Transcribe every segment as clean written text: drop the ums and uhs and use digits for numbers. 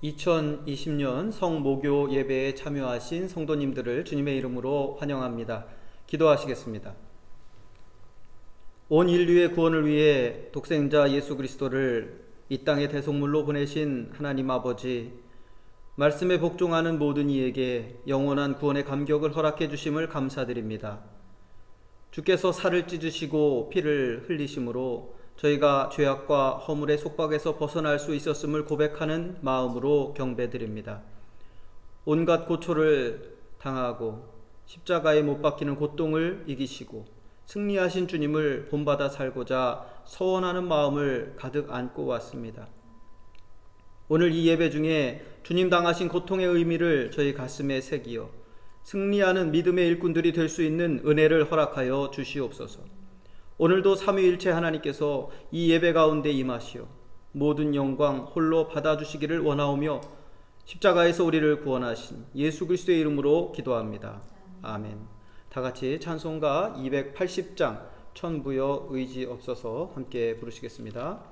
2020년 성모교 예배에 참여하신 성도님들을 주님의 이름으로 환영합니다. 기도하시겠습니다. 온 인류의 구원을 위해 독생자 예수 그리스도를 이 땅의 대속물로 보내신 하나님 아버지, 말씀에 복종하는 모든 이에게 영원한 구원의 감격을 허락해 주심을 감사드립니다. 주께서 살을 찢으시고 피를 흘리심으로 저희가 죄악과 허물의 속박에서 벗어날 수 있었음을 고백하는 마음으로 경배드립니다. 온갖 고초를 당하고 십자가에 못 박히는 고통을 이기시고 승리하신 주님을 본받아 살고자 서원하는 마음을 가득 안고 왔습니다. 오늘 이 예배 중에 주님 당하신 고통의 의미를 저희 가슴에 새기어 승리하는 믿음의 일꾼들이 될 수 있는 은혜를 허락하여 주시옵소서. 오늘도 삼위일체 하나님께서 이 예배 가운데 임하시어 모든 영광 홀로 받아주시기를 원하오며 십자가에서 우리를 구원하신 예수 그리스도의 이름으로 기도합니다. 아멘. 다 같이 찬송가 280장 천부여 의지 없어서 함께 부르시겠습니다.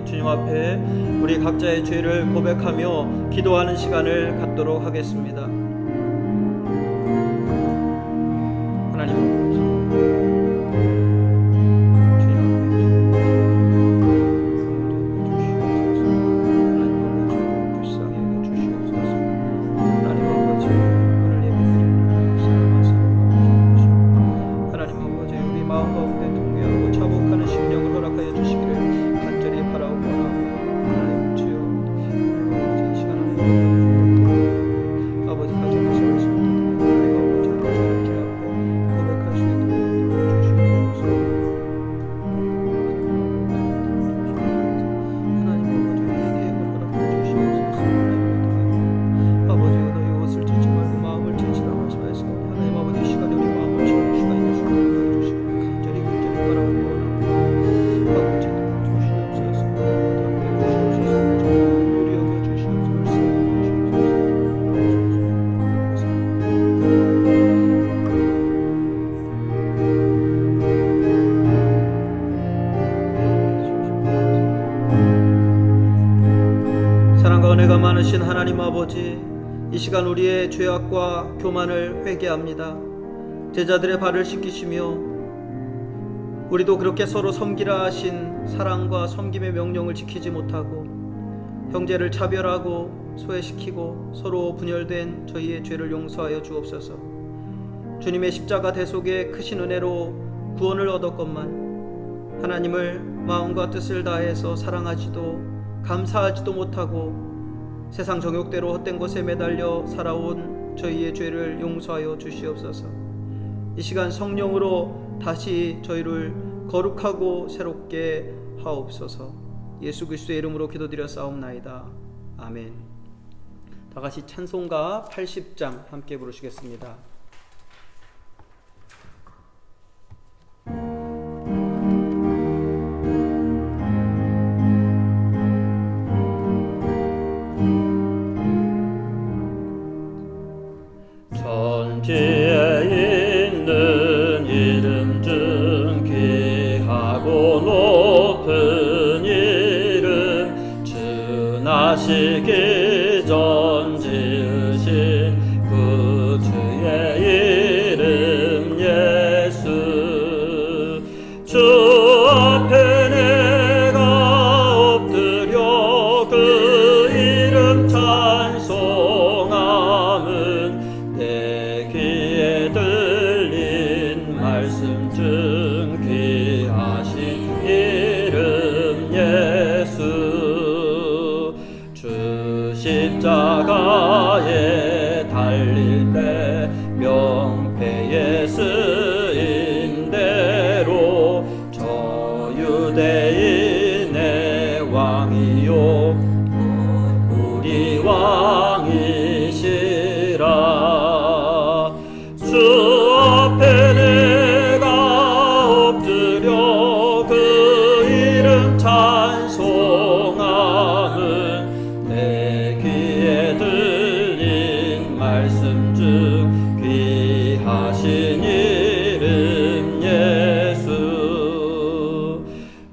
주님 앞에 우리 각자의 죄를 고백하며 기도하는 시간을 갖도록 하겠습니다. 하나님 아버지, 아버지 하나님 아버지, 이 시간 우리의 죄악과 교만을 회개합니다. 제자들의 발을 씻기시며 우리도 그렇게 서로 섬기라 하신 사랑과 섬김의 명령을 지키지 못하고 형제를 차별하고 소외시키고 서로 분열된 저희의 죄를 용서하여 주옵소서. 주님의 십자가 대속의 크신 은혜로 구원을 얻었건만 하나님을 마음과 뜻을 다해서 사랑하지도 감사하지도 못하고 세상 정욕대로 헛된 것에 매달려 살아온 저희의 죄를 용서하여 주시옵소서. 이 시간 성령으로 다시 저희를 거룩하고 새롭게 하옵소서. 예수 그리스도의 이름으로 기도드려 싸움나이다. 아멘. 다 같이 찬송가 80장 함께 부르시겠습니다. 천지에 있는 이름 중 귀하고 높은 이름, 주나시기 전 지으신 그 주의 이름 예수. 주 앞에 내가 엎드려 그 이름 찬송함은 내 귀에 들린 말씀 중 귀하신 이름 예수. 주 십자가에 달릴 때 명패에 쓰인 대로 저 유대인의 왕이요 우리 왕이시라. 주 앞에 내가 엎드려 그 이름 찬송함은 내 귀에 들린 말씀 중 귀하신 이름 예수.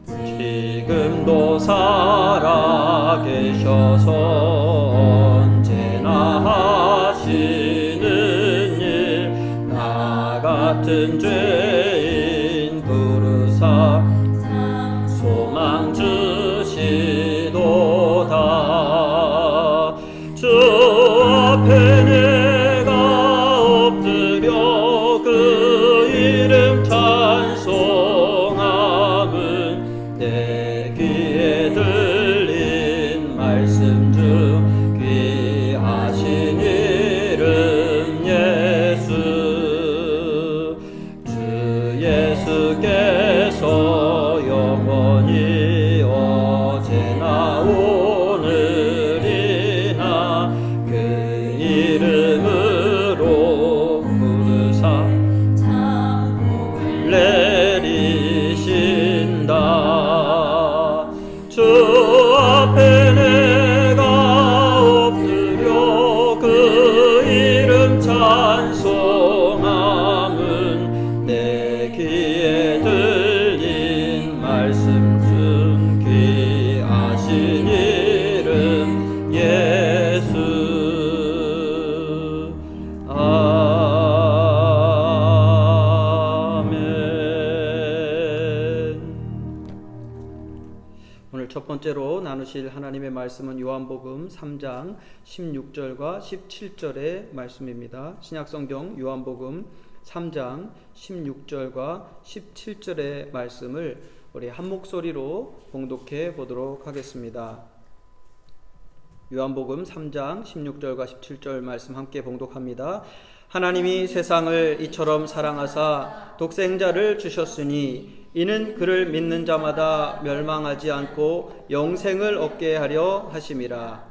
지금도 살아계셔서 언제나 하시는 일, 나 같은 죄인 부르사 소망 주시도다. 주 앞에 내가 엎드려 그 이름 찬송함은 내 귀에 들린 말씀 중 귀하신 이름 예수. 주 예수께서 영원히 어제나 오늘이나 그 이름으로 부르사 내리신다. 주 앞에 내가 엎드려 그 이름 찬송함은 내 귀에 들린 말씀 중 귀하신 이름 예수. 오늘 첫 번째로 나누실 하나님의 말씀은 요한복음 3장 16절과 17절의 말씀입니다. 신약성경 요한복음 3장 16절과 17절의 말씀을 우리 한 목소리로 봉독해 보도록 하겠습니다. 요한복음 3장 16절과 17절 말씀 함께 봉독합니다. 하나님이 세상을 이처럼 사랑하사 독생자를 주셨으니 이는 그를 믿는 자마다 멸망하지 않고 영생을 얻게 하려 하심이라.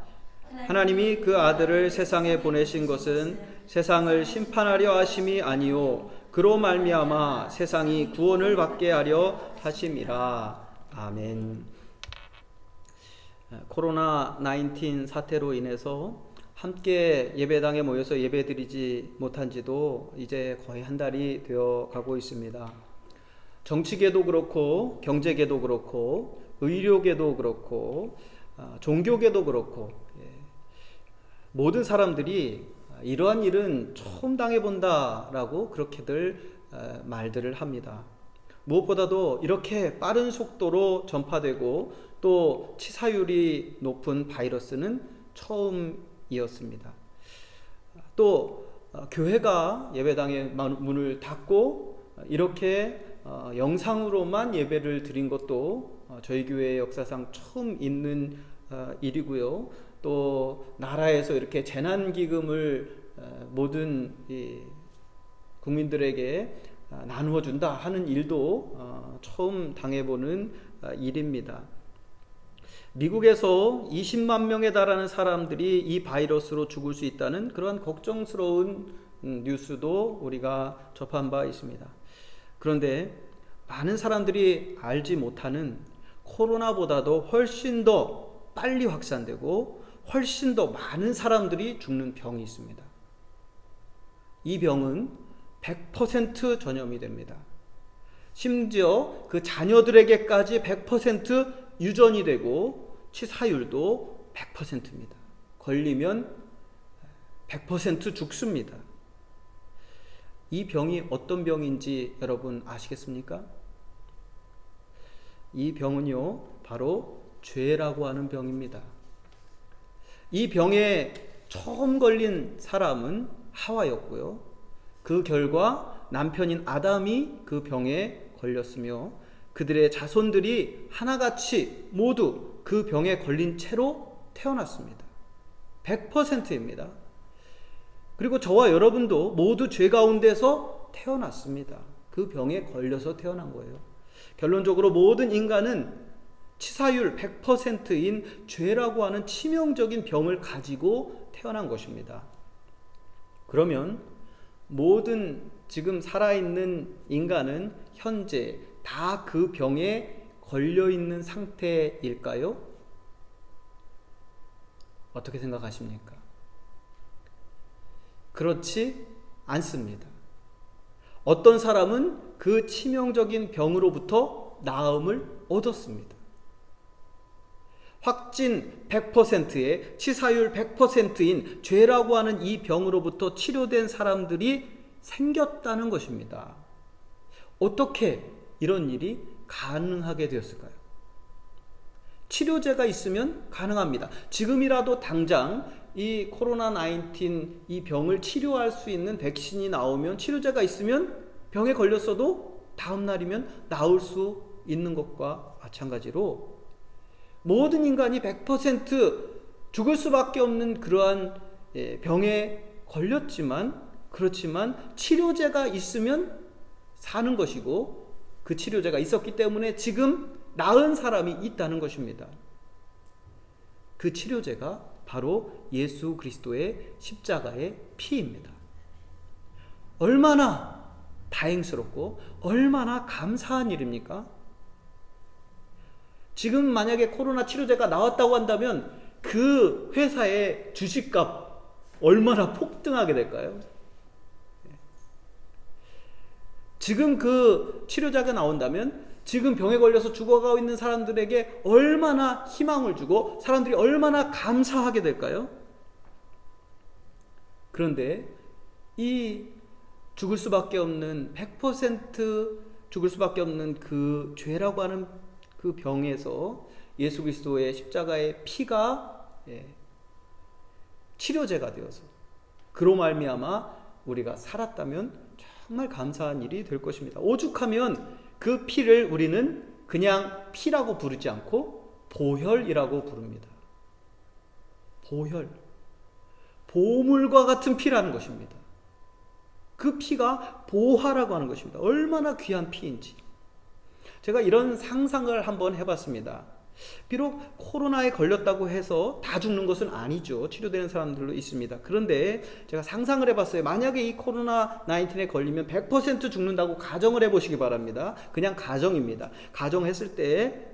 하나님이 그 아들을 세상에 보내신 것은 세상을 심판하려 하심이 아니요 그로 말미암아 세상이 구원을 받게 하려 하심이라. 아멘. 코로나 19 사태로 인해서 함께 예배당에 모여서 예배드리지 못한 지도 이제 거의 한 달이 되어 가고 있습니다. 정치계도 그렇고 경제계도 그렇고 의료계도 그렇고 종교계도 그렇고 모든 사람들이 이러한 일은 처음 당해본다라고 그렇게들 말들을 합니다. 무엇보다도 이렇게 빠른 속도로 전파되고 또 치사율이 높은 바이러스는 처음이었습니다. 또 교회가 예배당의 문을 닫고 이렇게 영상으로만 예배를 드린 것도 저희 교회의 역사상 처음 있는 일이고요. 또 나라에서 이렇게 재난기금을 모든 국민들에게 나누어 준다 하는 일도 처음 당해보는 일입니다. 미국에서 20만 명에 달하는 사람들이 이 바이러스로 죽을 수 있다는 그러한 걱정스러운 뉴스도 우리가 접한 바 있습니다. 그런데 많은 사람들이 알지 못하는 코로나보다도 훨씬 더 빨리 확산되고 훨씬 더 많은 사람들이 죽는 병이 있습니다. 이 병은 100% 전염이 됩니다. 심지어 그 자녀들에게까지 100% 유전이 되고 치사율도 100%입니다. 걸리면 100% 죽습니다. 이 병이 어떤 병인지 여러분 아시겠습니까? 이 병은요, 바로 죄라고 하는 병입니다. 이 병에 처음 걸린 사람은 하와였고요. 그 결과 남편인 아담이 그 병에 걸렸으며 그들의 자손들이 하나같이 모두 그 병에 걸린 채로 태어났습니다. 100%입니다. 그리고 저와 여러분도 모두 죄 가운데서 태어났습니다. 그 병에 걸려서 태어난 거예요. 결론적으로 모든 인간은 치사율 100%인 죄라고 하는 치명적인 병을 가지고 태어난 것입니다. 그러면 모든 지금 살아있는 인간은 현재 다 그 병에 걸려있는 상태일까요? 어떻게 생각하십니까? 그렇지 않습니다. 어떤 사람은 그 치명적인 병으로부터 나음을 얻었습니다. 확진 100%의 치사율 100%인 죄라고 하는 이 병으로부터 치료된 사람들이 생겼다는 것입니다. 어떻게 이런 일이 가능하게 되었을까요? 치료제가 있으면 가능합니다. 지금이라도 당장 이 코로나19 이 병을 치료할 수 있는 백신이 나오면, 치료제가 있으면 병에 걸렸어도 다음 날이면 나을 수 있는 것과 마찬가지로 모든 인간이 100% 죽을 수밖에 없는 그러한 병에 걸렸지만, 그렇지만 치료제가 있으면 사는 것이고, 그 치료제가 있었기 때문에 지금 나은 사람이 있다는 것입니다. 그 치료제가 바로 예수 그리스도의 십자가의 피입니다. 얼마나 다행스럽고 얼마나 감사한 일입니까? 지금 만약에 코로나 치료제가 나왔다고 한다면 그 회사의 주식값 얼마나 폭등하게 될까요? 지금 그 치료제가 나온다면 지금 병에 걸려서 죽어가고 있는 사람들에게 얼마나 희망을 주고 사람들이 얼마나 감사하게 될까요? 그런데 이 죽을 수밖에 없는 100% 죽을 수밖에 없는 그 죄라고 하는 그 병에서 예수 그리스도의 십자가의 피가 치료제가 되어서 그로 말미암아 우리가 살았다면 정말 감사한 일이 될 것입니다. 오죽하면 그 피를 우리는 그냥 피라고 부르지 않고 보혈이라고 부릅니다. 보혈, 보물과 같은 피라는 것입니다. 그 피가 보화라고 하는 것입니다. 얼마나 귀한 피인지. 제가 이런 상상을 한번 해봤습니다. 비록 코로나에 걸렸다고 해서 다 죽는 것은 아니죠. 치료되는 사람들도 있습니다. 그런데 제가 상상을 해봤어요. 만약에 이 코로나19에 걸리면 100% 죽는다고 가정을 해보시기 바랍니다. 그냥 가정입니다. 가정했을 때,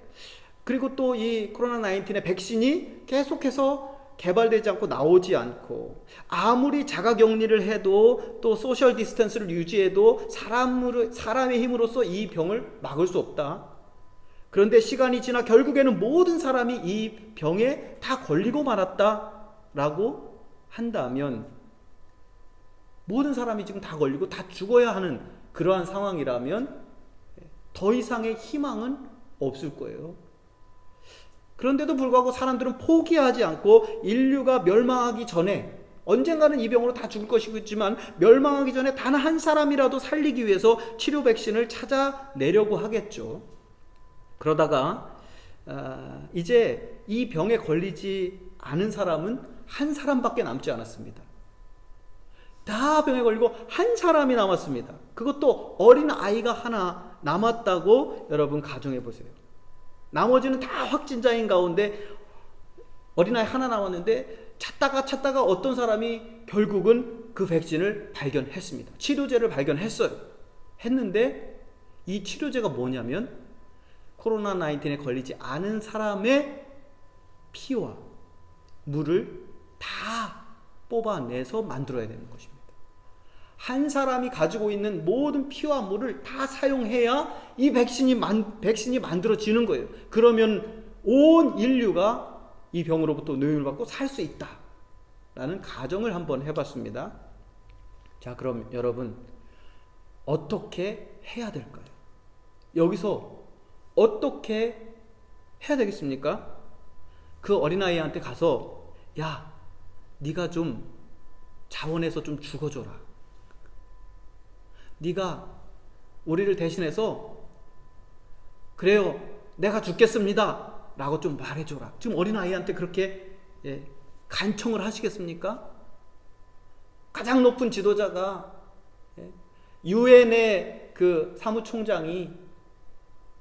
그리고 또 이 코로나19의 백신이 계속해서 개발되지 않고 나오지 않고, 아무리 자가격리를 해도 또 소셜 디스턴스를 유지해도 사람의 힘으로써 이 병을 막을 수 없다. 그런데 시간이 지나 결국에는 모든 사람이 이 병에 다 걸리고 말았다라고 한다면 모든 사람이 지금 다 걸리고 다 죽어야 하는 그러한 상황이라면 더 이상의 희망은 없을 거예요. 그런데도 불구하고 사람들은 포기하지 않고 인류가 멸망하기 전에, 언젠가는 이 병으로 다 죽을 것이겠지만 멸망하기 전에 단 한 사람이라도 살리기 위해서 치료 백신을 찾아내려고 하겠죠. 그러다가 이제 이 병에 걸리지 않은 사람은 한 사람밖에 남지 않았습니다. 다 병에 걸리고 한 사람이 남았습니다. 그것도 어린 아이가 하나 남았다고 여러분 가정해 보세요. 나머지는 다 확진자인 가운데 어린아이 하나 남았는데 찾다가 어떤 사람이 결국은 그 백신을 발견했습니다. 치료제를 발견했어요. 했는데 이 치료제가 뭐냐면 코로나19에 걸리지 않은 사람의 피와 물을 다 뽑아내서 만들어야 되는 것입니다. 한 사람이 가지고 있는 모든 피와 물을 다 사용해야 이 백신이 만들어지는 거예요. 그러면 온 인류가 이 병으로부터 노임을 받고 살 수 있다 라는 가정을 한번 해봤습니다. 자, 그럼 여러분 어떻게 해야 될까요? 여기서 어떻게 해야 되겠습니까? 그 어린아이한테 가서 야, 네가 좀 자원해서 좀 죽어줘라. 네가 우리를 대신해서 그래요, 내가 죽겠습니다 라고 좀 말해줘라. 지금 어린아이한테 그렇게 간청을 하시겠습니까? 가장 높은 지도자가 유엔의 그 사무총장이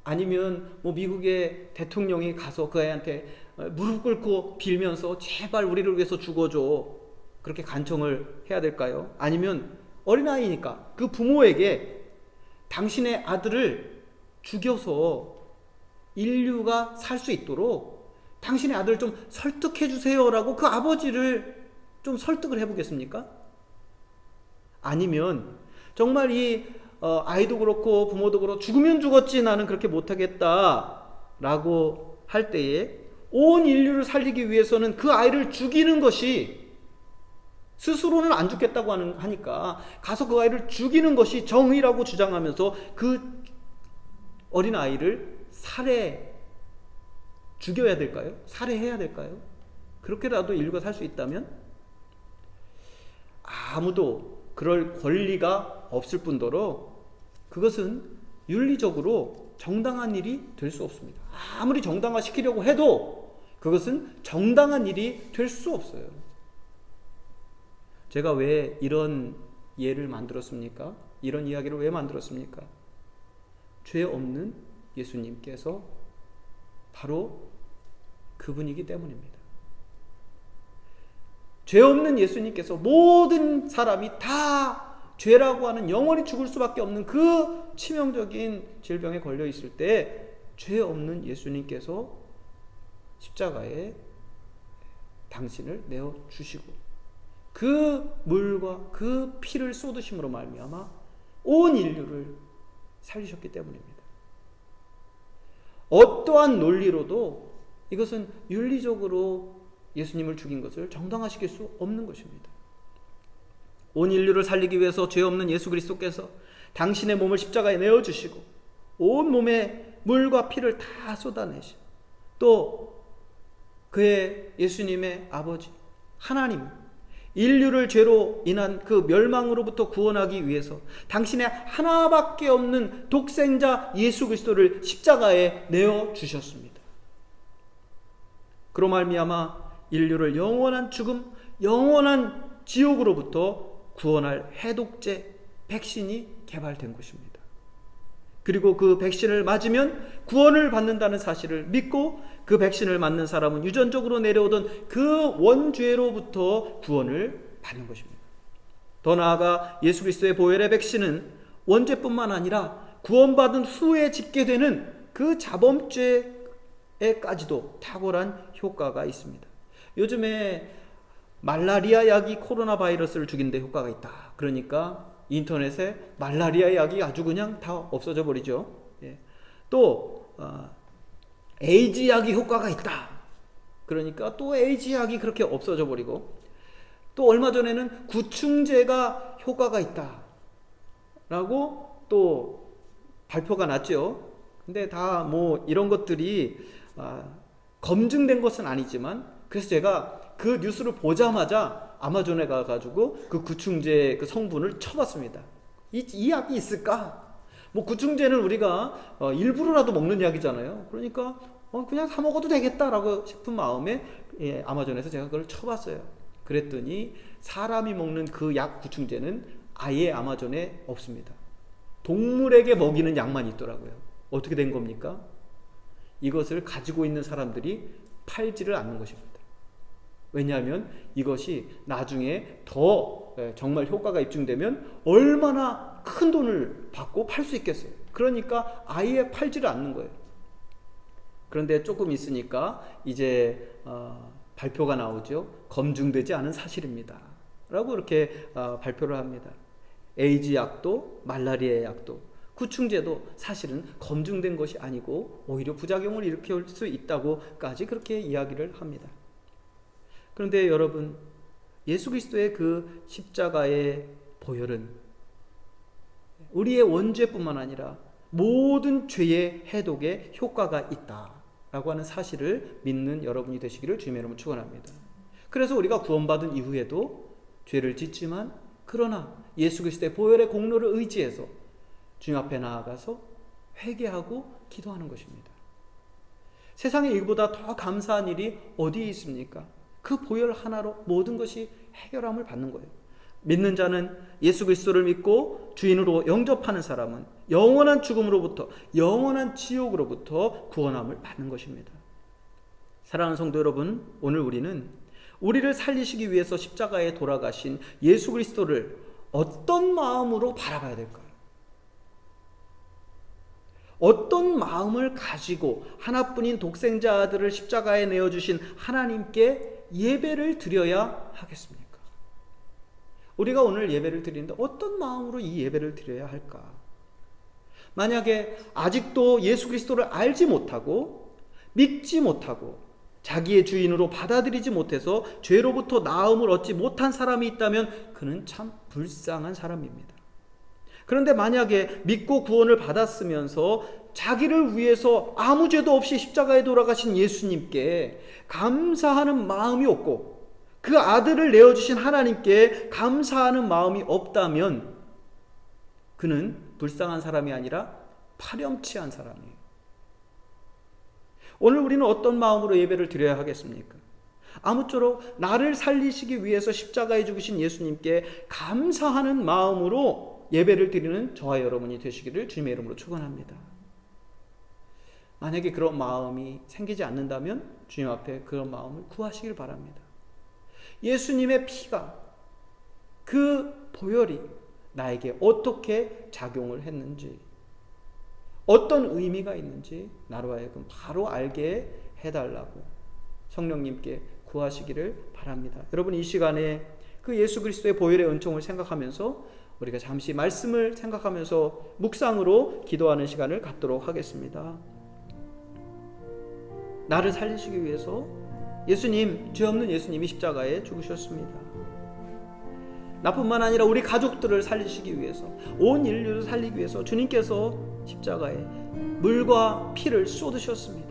아니면 뭐 미국의 대통령이 가서 그 아이한테 무릎 꿇고 빌면서 제발 우리를 위해서 죽어줘 그렇게 간청을 해야 될까요? 아니면 어린아이니까 그 부모에게 당신의 아들을 죽여서 인류가 살 수 있도록 당신의 아들을 좀 설득해 주세요라고 그 아버지를 좀 설득을 해보겠습니까? 아니면 정말 이 아이도 그렇고 부모도 그렇고 죽으면 죽었지 나는 그렇게 못하겠다 라고 할 때에 온 인류를 살리기 위해서는 그 아이를 죽이는 것이, 스스로는 안 죽겠다고 하니까 가서 그 아이를 죽이는 것이 정의라고 주장하면서 그 어린아이를 죽여야 될까요? 살해해야 될까요? 그렇게라도 인류가 살 수 있다면 아무도 그럴 권리가 없을 뿐더러 그것은 윤리적으로 정당한 일이 될 수 없습니다. 아무리 정당화시키려고 해도 그것은 정당한 일이 될 수 없어요. 제가 왜 이런 예를 만들었습니까? 이런 이야기를 왜 만들었습니까? 죄 없는 예수님께서 바로 그분이기 때문입니다. 죄 없는 예수님께서 모든 사람이 다 죄라고 하는 영원히 죽을 수밖에 없는 그 치명적인 질병에 걸려 있을 때 죄 없는 예수님께서 십자가에 당신을 내어 주시고 그 물과 그 피를 쏟으심으로 말미암아 온 인류를 살리셨기 때문입니다. 어떠한 논리로도 이것은 윤리적으로 예수님을 죽인 것을 정당화시킬 수 없는 것입니다. 온 인류를 살리기 위해서 죄 없는 예수 그리스도께서 당신의 몸을 십자가에 내어주시고 온 몸에 물과 피를 다 쏟아내시고 또 그의 예수님의 아버지 하나님 인류를 죄로 인한 그 멸망으로부터 구원하기 위해서 당신의 하나밖에 없는 독생자 예수 그리스도를 십자가에 내어주셨습니다. 그로 말미암아 인류를 영원한 죽음, 영원한 지옥으로부터 구원할 해독제 백신이 개발된 것입니다. 그리고 그 백신을 맞으면 구원을 받는다는 사실을 믿고 그 백신을 맞는 사람은 유전적으로 내려오던 그 원죄로부터 구원을 받는 것입니다. 더 나아가 예수 그리스도의 보혈의 백신은 원죄뿐만 아니라 구원받은 후에 짓게 되는 그 자범죄에까지도 탁월한 효과가 있습니다. 요즘에 말라리아 약이 코로나 바이러스를 죽이는 데 효과가 있다. 그러니까 인터넷에 말라리아 약이 아주 그냥 다 없어져 버리죠. 또 에이즈 약이 효과가 있다. 그러니까 또 에이즈 약이 그렇게 없어져 버리고 또 얼마 전에는 구충제가 효과가 있다라고 또 발표가 났죠. 근데 다 뭐 이런 것들이 검증된 것은 아니지만, 그래서 제가 그 뉴스를 보자마자 아마존에 가가지고 그 구충제 그 성분을 쳐봤습니다. 이 약이 있을까? 뭐 구충제는 우리가 일부러라도 먹는 약이잖아요. 그러니까 그냥 사 먹어도 되겠다라고 싶은 마음에 아마존에서 제가 그걸 쳐봤어요. 그랬더니 사람이 먹는 그 약 구충제는 아예 아마존에 없습니다. 동물에게 먹이는 약만 있더라고요. 어떻게 된 겁니까? 이것을 가지고 있는 사람들이 팔지를 않는 것입니다. 왜냐하면 이것이 나중에 더 정말 효과가 입증되면 얼마나 큰 돈을 받고 팔 수 있겠어요. 그러니까 아예 팔지를 않는 거예요. 그런데 조금 있으니까 이제 발표가 나오죠. 검증되지 않은 사실입니다 라고 이렇게 발표를 합니다. 에이즈 약도 말라리아 약도 구충제도 사실은 검증된 것이 아니고 오히려 부작용을 일으킬 수 있다고까지 그렇게 이야기를 합니다. 그런데 여러분, 예수 그리스도의 그 십자가의 보혈은 우리의 원죄뿐만 아니라 모든 죄의 해독에 효과가 있다라고 하는 사실을 믿는 여러분이 되시기를 주님의 이름으로 축원합니다. 그래서 우리가 구원받은 이후에도 죄를 짓지만, 그러나 예수 그리스도의 보혈의 공로를 의지해서 주님 앞에 나아가서 회개하고 기도하는 것입니다. 세상에 이보다 더 감사한 일이 어디에 있습니까? 그 보혈 하나로 모든 것이 해결함을 받는 거예요. 믿는 자는, 예수 그리스도를 믿고 주인으로 영접하는 사람은 영원한 죽음으로부터, 영원한 지옥으로부터 구원함을 받는 것입니다. 사랑하는 성도 여러분, 오늘 우리는 우리를 살리시기 위해서 십자가에 돌아가신 예수 그리스도를 어떤 마음으로 바라봐야 될까요? 어떤 마음을 가지고 하나뿐인 독생자 아들을 십자가에 내어주신 하나님께 예배를 드려야 하겠습니까? 우리가 오늘 예배를 드리는데 어떤 마음으로 이 예배를 드려야 할까? 만약에 아직도 예수 그리스도를 알지 못하고 믿지 못하고 자기의 주인으로 받아들이지 못해서 죄로부터 나음을 얻지 못한 사람이 있다면 그는 참 불쌍한 사람입니다. 그런데 만약에 믿고 구원을 받았으면서 자기를 위해서 아무 죄도 없이 십자가에 돌아가신 예수님께 감사하는 마음이 없고 그 아들을 내어주신 하나님께 감사하는 마음이 없다면 그는 불쌍한 사람이 아니라 파렴치한 사람이에요. 오늘 우리는 어떤 마음으로 예배를 드려야 하겠습니까? 아무쪼록 나를 살리시기 위해서 십자가에 죽으신 예수님께 감사하는 마음으로 예배를 드리는 저와 여러분이 되시기를 주님의 이름으로 축원합니다. 만약에 그런 마음이 생기지 않는다면 주님 앞에 그런 마음을 구하시길 바랍니다. 예수님의 피가, 그 보혈이 나에게 어떻게 작용을 했는지, 어떤 의미가 있는지 나로 하여금 바로 알게 해달라고 성령님께 구하시기를 바랍니다. 여러분, 이 시간에 그 예수 그리스도의 보혈의 은총을 생각하면서 우리가 잠시 말씀을 생각하면서 묵상으로 기도하는 시간을 갖도록 하겠습니다. 나를 살리시기 위해서 예수님, 죄 없는 예수님이 십자가에 죽으셨습니다. 나뿐만 아니라 우리 가족들을 살리시기 위해서, 온 인류를 살리기 위해서 주님께서 십자가에 물과 피를 쏟으셨습니다.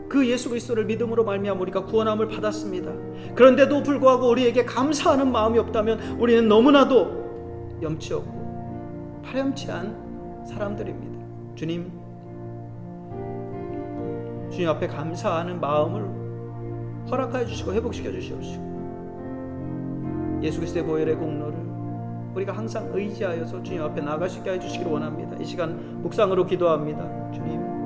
그 예수 그리스도를 믿음으로 말미암아 우리가 구원함을 받았습니다. 그런데도 불구하고 우리에게 감사하는 마음이 없다면 우리는 너무나도 염치 없고 파렴치한 사람들입니다. 주님 앞에 감사하는 마음을 허락하여 주시고 회복시켜 주시옵시고 예수 그리스도의 보혈의 공로를 우리가 항상 의지하여서 주님 앞에 나아가시게 해주시기를 원합니다. 이 시간 묵상으로 기도합니다. 주님,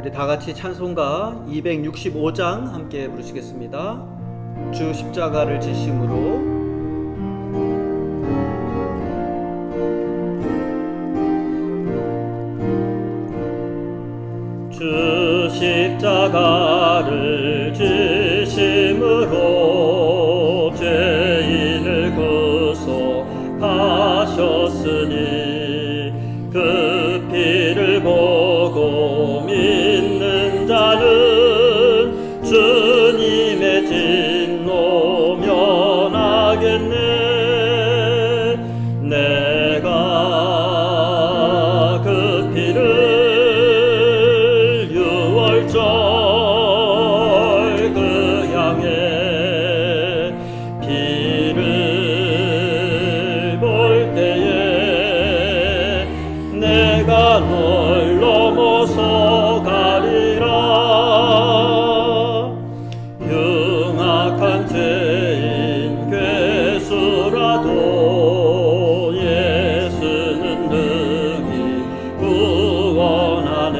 우리 다 같이 찬송가 265장 함께 부르시겠습니다. 주 십자가를 지심으로. 주 십자가를 지심으로 죄인을 구속하셨으니 그 피를 보고 믿는 자는 주님의 진노 면하겠네. 내가 그 피를 그 양의 피를 볼 때에 내가 널 넘어서 가리라. 흉악한 죄인 괴수라도 예수는 능히 구원하네.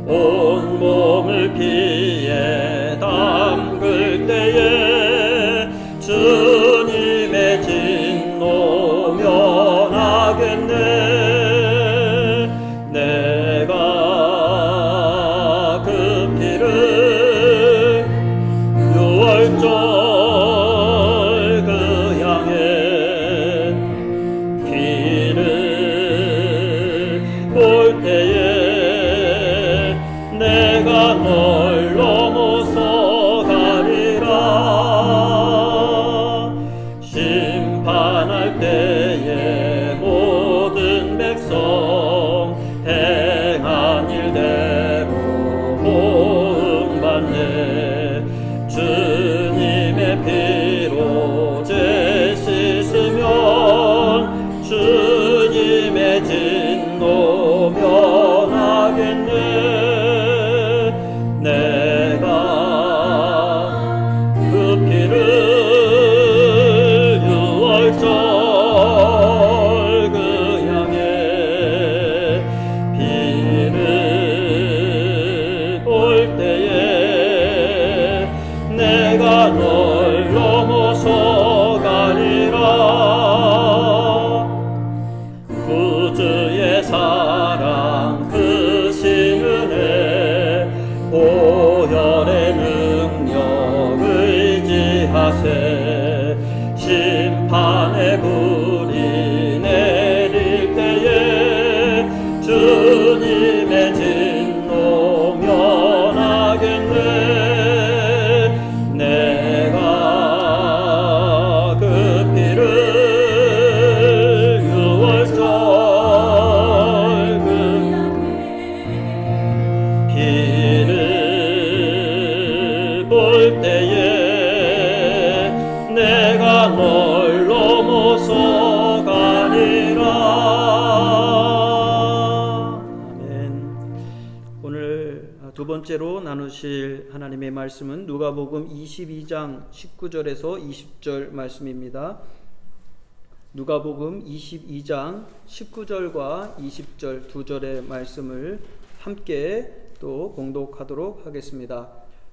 온몸을 피에 담글 때에 주님의 진노 면하겠네. 내가 그 피를 유월절 그 양의 피를 볼 때에 내가 널 넘어서 가리라. 심판할 때에 모든 백성 행한 일대로 보응받네. 주님의 피로 죄 씻으면 주님의 진노 면하겠네. 내가 그 피를 유월절 그 양의 피를 볼 때에 내가 널 넘어서 가리라. 구주의 사랑 그 신은혜 보혈의 능력 의지하세. 심판의 불이 내릴 때에 주님의 진노 면하겠네. 내가 그 피를 유월절 그 피를 볼 때에 내가 널 넘어서 가리라. 아멘. 오늘 두 번째로 나누실 하나님의 말씀은 누가복음 22장 19절에서 20절 말씀입니다. 누가복음 22장 19절과 20절 두 절의 말씀을 함께 또 봉독하도록 하겠습니다.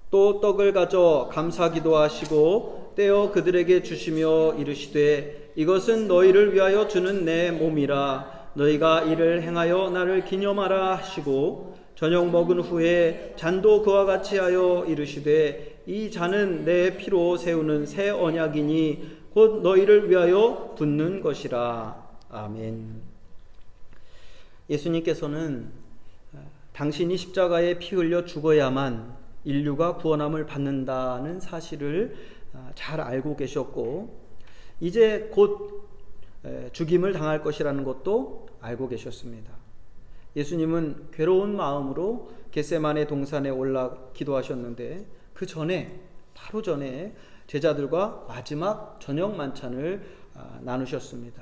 또 떡을 가져 감사 기도하시고 떼어 그들에게 주시며 이르시되 이것은 너희를 위하여 주는 내 몸이라. 너희가 이를 행하여 나를 기념하라 하시고 저녁 먹은 후에 잔도 그와 같이 하여 이르시되 이 잔은 내 피로 세우는 새 언약이니 곧 너희를 위하여 붓는 것이라. 아멘. 예수님께서는 당신이 십자가에 피 흘려 죽어야만 인류가 구원함을 받는다는 사실을 잘 알고 계셨고 이제 곧 죽임을 당할 것이라는 것도 알고 계셨습니다. 예수님은 괴로운 마음으로 겟세마네 동산에 올라 기도하셨는데 그 전에 바로 전에 제자들과 마지막 저녁 만찬을 나누셨습니다.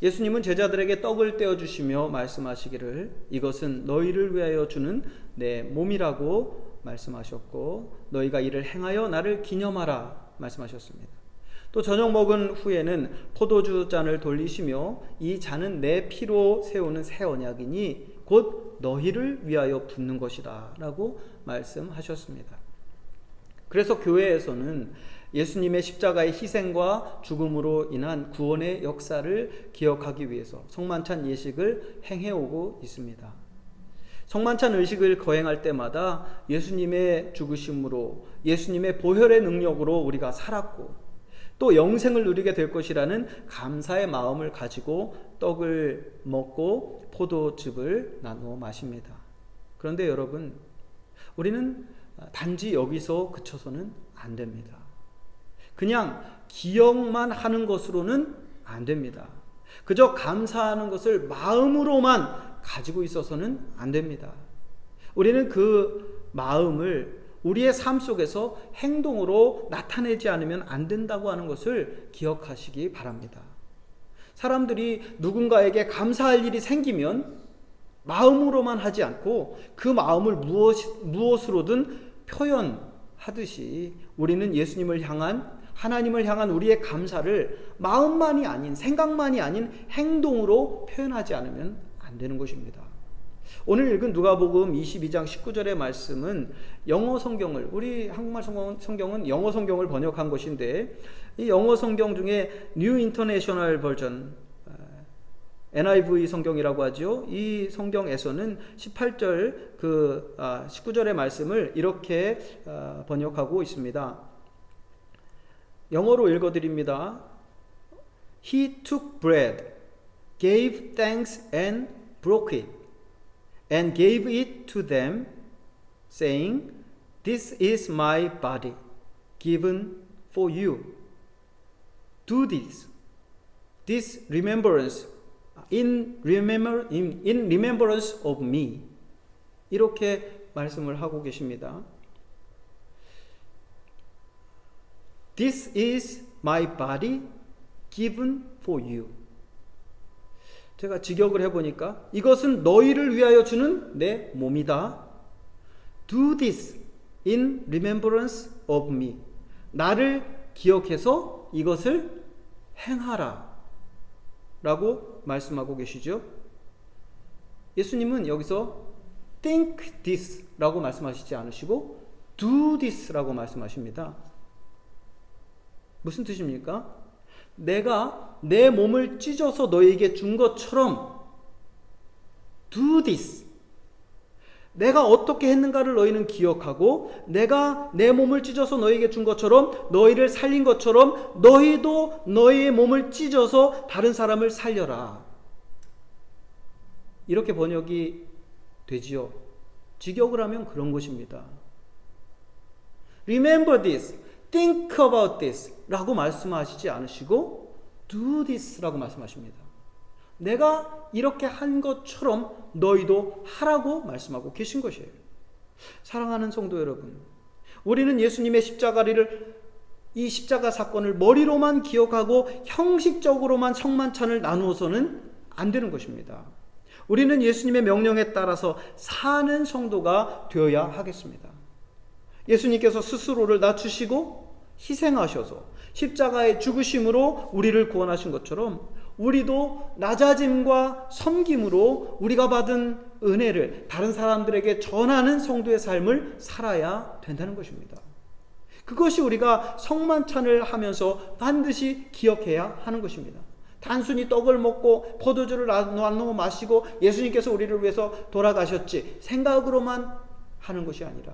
예수님은 제자들에게 떡을 떼어주시며 말씀하시기를 이것은 너희를 위하여 주는 내 몸이라고 말씀하셨고 너희가 이를 행하여 나를 기념하라 말씀하셨습니다. 또 저녁 먹은 후에는 포도주 잔을 돌리시며 이 잔은 내 피로 세우는 새 언약이니 곧 너희를 위하여 붓는 것이다 라고 말씀하셨습니다. 그래서 교회에서는 예수님의 십자가의 희생과 죽음으로 인한 구원의 역사를 기억하기 위해서 성만찬 예식을 행해오고 있습니다. 성만찬 의식을 거행할 때마다 예수님의 죽으심으로, 예수님의 보혈의 능력으로 우리가 살았고 또 영생을 누리게 될 것이라는 감사의 마음을 가지고 떡을 먹고 포도즙을 나누어 마십니다. 그런데 여러분, 우리는 단지 여기서 그쳐서는 안 됩니다. 그냥 기억만 하는 것으로는 안 됩니다. 그저 감사하는 것을 마음으로만 가지고 있어서는 안 됩니다. 우리는 그 마음을 우리의 삶 속에서 행동으로 나타내지 않으면 안 된다고 하는 것을 기억하시기 바랍니다. 사람들이 누군가에게 감사할 일이 생기면 마음으로만 하지 않고 그 마음을 무엇으로든 표현하듯이 우리는 예수님을 향한, 하나님을 향한 우리의 감사를 마음만이 아닌, 생각만이 아닌 행동으로 표현하지 않으면 안 되는 것입니다. 오늘 읽은 누가복음 22장 19절의 말씀은 영어 성경을, 우리 한국말 성경은 영어 성경을 번역한 것인데 이 영어 성경 중에 New International Version, NIV 성경이라고 하죠. 이 성경에서는 18절 19절의 말씀을 이렇게 번역하고 있습니다. 영어로 읽어드립니다. He took bread, gave thanks and broke it, and gave it to them, saying, "This is my body, given for you. Do this in remembrance of me." 이렇게 말씀을 하고 계십니다. This is my body, given for you. 제가 직역을 해보니까 이것은 너희를 위하여 주는 내 몸이다. Do this in remembrance of me. 나를 기억해서 이것을 행하라 라고 말씀하고 계시죠. 예수님은 여기서 think this 라고 말씀하시지 않으시고 do this 라고 말씀하십니다. 무슨 뜻입니까? 내가 내 몸을 찢어서 너희에게 준 것처럼 do this. 내가 어떻게 했는가를 너희는 기억하고 내가 내 몸을 찢어서 너희에게 준 것처럼, 너희를 살린 것처럼 너희도 너희의 몸을 찢어서 다른 사람을 살려라. 이렇게 번역이 되지요. 직역을 하면 그런 것입니다. Remember this, think about this 라고 말씀하시지 않으시고 do this 라고 말씀하십니다. 내가 이렇게 한 것처럼 너희도 하라고 말씀하고 계신 것이에요. 사랑하는 성도 여러분, 우리는 예수님의 이 십자가 사건을 머리로만 기억하고 형식적으로만 성만찬을 나누어서는 안 되는 것입니다. 우리는 예수님의 명령에 따라서 사는 성도가 되어야 하겠습니다. 예수님께서 스스로를 낮추시고 희생하셔서 십자가의 죽으심으로 우리를 구원하신 것처럼 우리도 낮아짐과 섬김으로 우리가 받은 은혜를 다른 사람들에게 전하는 성도의 삶을 살아야 된다는 것입니다. 그것이 우리가 성만찬을 하면서 반드시 기억해야 하는 것입니다. 단순히 떡을 먹고 포도주를 나누어 마시고 예수님께서 우리를 위해서 돌아가셨지 생각으로만 하는 것이 아니라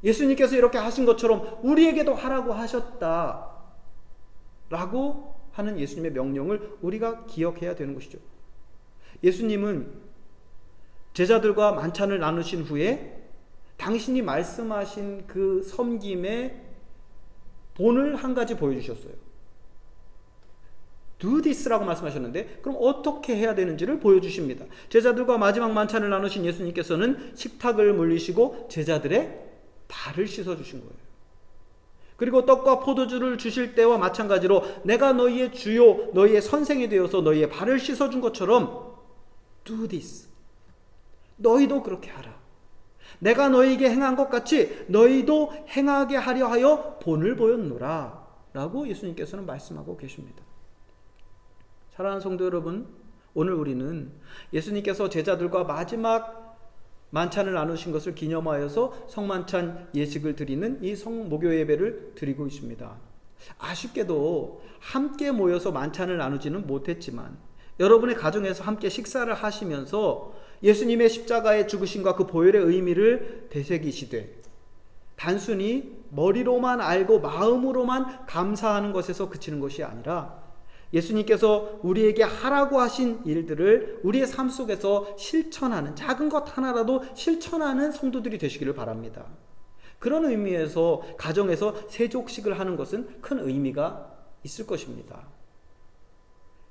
예수님께서 이렇게 하신 것처럼 우리에게도 하라고 하셨다 라고 하는 예수님의 명령을 우리가 기억해야 되는 것이죠. 예수님은 제자들과 만찬을 나누신 후에 당신이 말씀하신 그 섬김의 본을 한 가지 보여주셨어요. Do this라고 말씀하셨는데 그럼 어떻게 해야 되는지를 보여주십니다. 제자들과 마지막 만찬을 나누신 예수님께서는 식탁을 물리시고 제자들의 발을 씻어주신 거예요. 그리고 떡과 포도주를 주실 때와 마찬가지로 내가 너희의 주요, 너희의 선생이 되어서 너희의 발을 씻어준 것처럼 do this. 너희도 그렇게 하라. 내가 너희에게 행한 것 같이 너희도 행하게 하려 하여 본을 보였노라 라고 예수님께서는 말씀하고 계십니다. 사랑하는 성도 여러분, 오늘 우리는 예수님께서 제자들과 마지막 만찬을 나누신 것을 기념하여서 성만찬 예식을 드리는 이 성목요 예배를 드리고 있습니다. 아쉽게도 함께 모여서 만찬을 나누지는 못했지만 여러분의 가정에서 함께 식사를 하시면서 예수님의 십자가의 죽으심과 그 보혈의 의미를 되새기시되 단순히 머리로만 알고 마음으로만 감사하는 것에서 그치는 것이 아니라 예수님께서 우리에게 하라고 하신 일들을 우리의 삶 속에서 실천하는, 작은 것 하나라도 실천하는 성도들이 되시기를 바랍니다. 그런 의미에서 가정에서 세족식을 하는 것은 큰 의미가 있을 것입니다.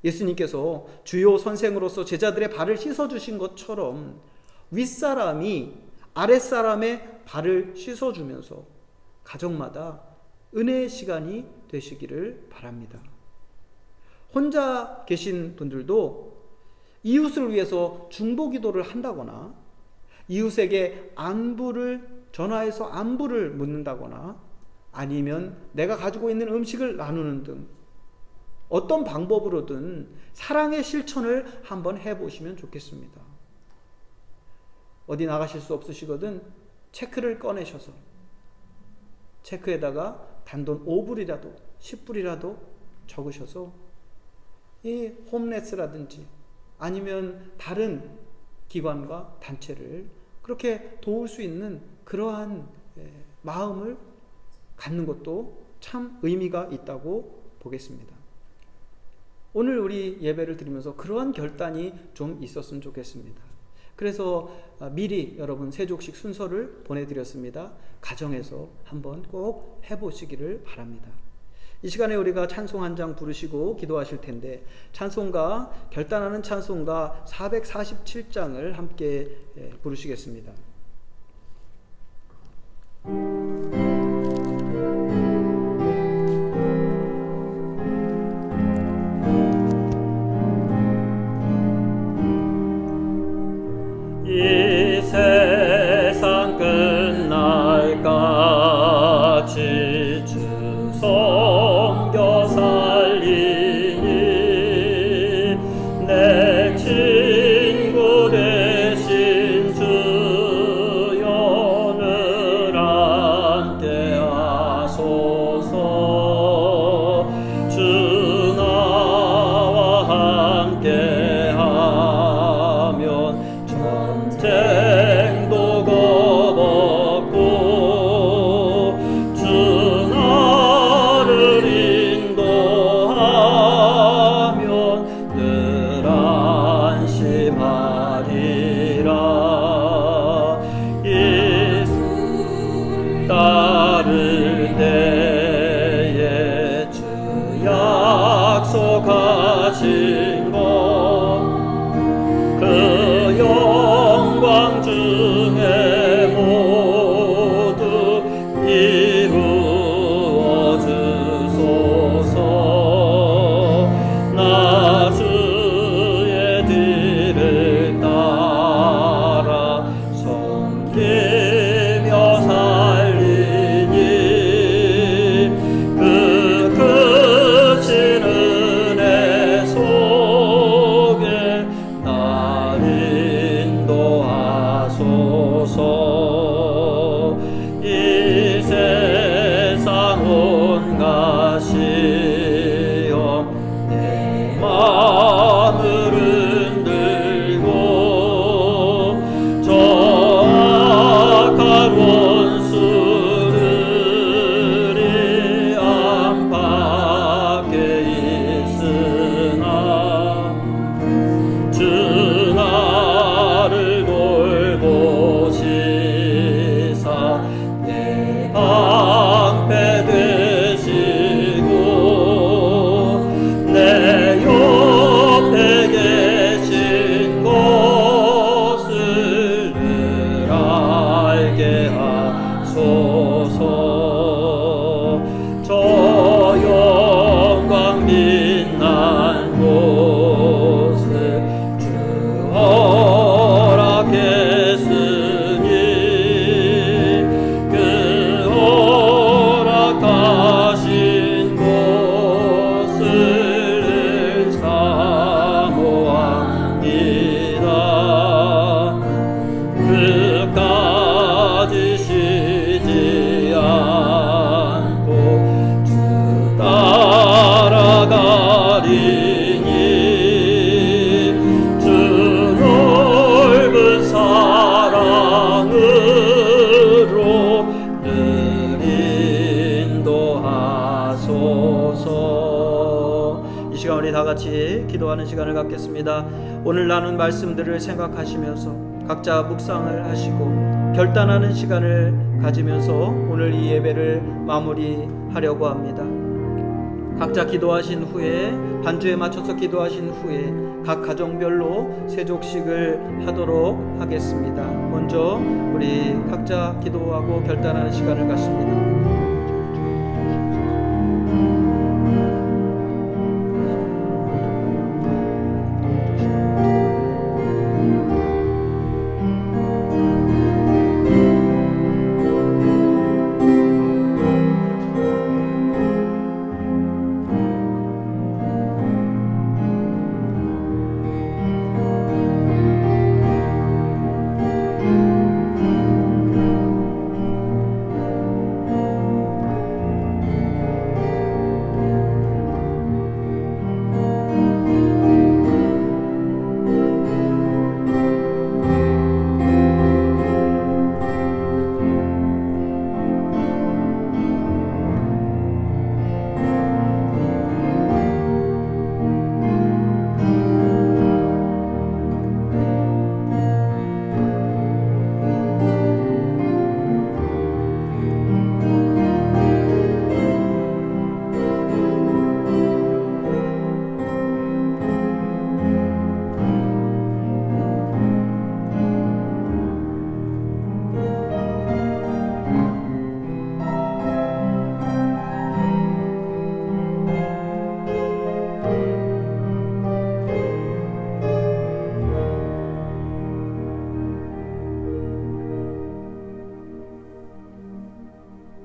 예수님께서 주요 선생으로서 제자들의 발을 씻어주신 것처럼 윗사람이 아랫사람의 발을 씻어주면서 가정마다 은혜의 시간이 되시기를 바랍니다. 혼자 계신 분들도 이웃을 위해서 중보기도를 한다거나 이웃에게 전화해서 안부를 묻는다거나 아니면 내가 가지고 있는 음식을 나누는 등 어떤 방법으로든 사랑의 실천을 한번 해보시면 좋겠습니다. 어디 나가실 수 없으시거든 체크를 꺼내셔서 체크에다가 단돈 5불이라도 10불이라도 적으셔서 이 홈레스라든지 아니면 다른 기관과 단체를 그렇게 도울 수 있는 그러한 마음을 갖는 것도 참 의미가 있다고 보겠습니다. 오늘 우리 예배를 드리면서 그러한 결단이 좀 있었으면 좋겠습니다. 그래서 미리 여러분 세족식 순서를 보내드렸습니다. 가정에서 한번 꼭 해보시기를 바랍니다. 이 시간에 우리가 찬송 한 장 부르시고 기도하실 텐데 찬송가, 결단하는 찬송가 447장을 함께 부르시겠습니다. 이 세상 끝날까지 주 섬겨 살리니 내 친구 되신 주여 늘 함께 하소서. 주 나와 함께 하면 전쟁도 겁없고 주 나를 인도하면 늘 안심하리라. 예수 따를 때에 주 약속하신 그 영광 중에 모두 이루어 주소서. 나 주의 뒤를 따라 섬기며 살리니 그 크신 은혜 속 주 넓은 사랑으로 늘 인도하소서. 이 시간 우리 다 같이 기도하는 시간을 갖겠습니다. 오늘 나눈 말씀들을 생각하시면서 각자 묵상을 하시고 결단하는 시간을 가지면서 오늘 이 예배를 마무리하려고 합니다. 각자 기도하신 후에 반주에 맞춰서 기도하신 후에 각 가정별로 세족식을 하도록 하겠습니다. 먼저 우리 각자 기도하고 결단하는 시간을 갖습니다.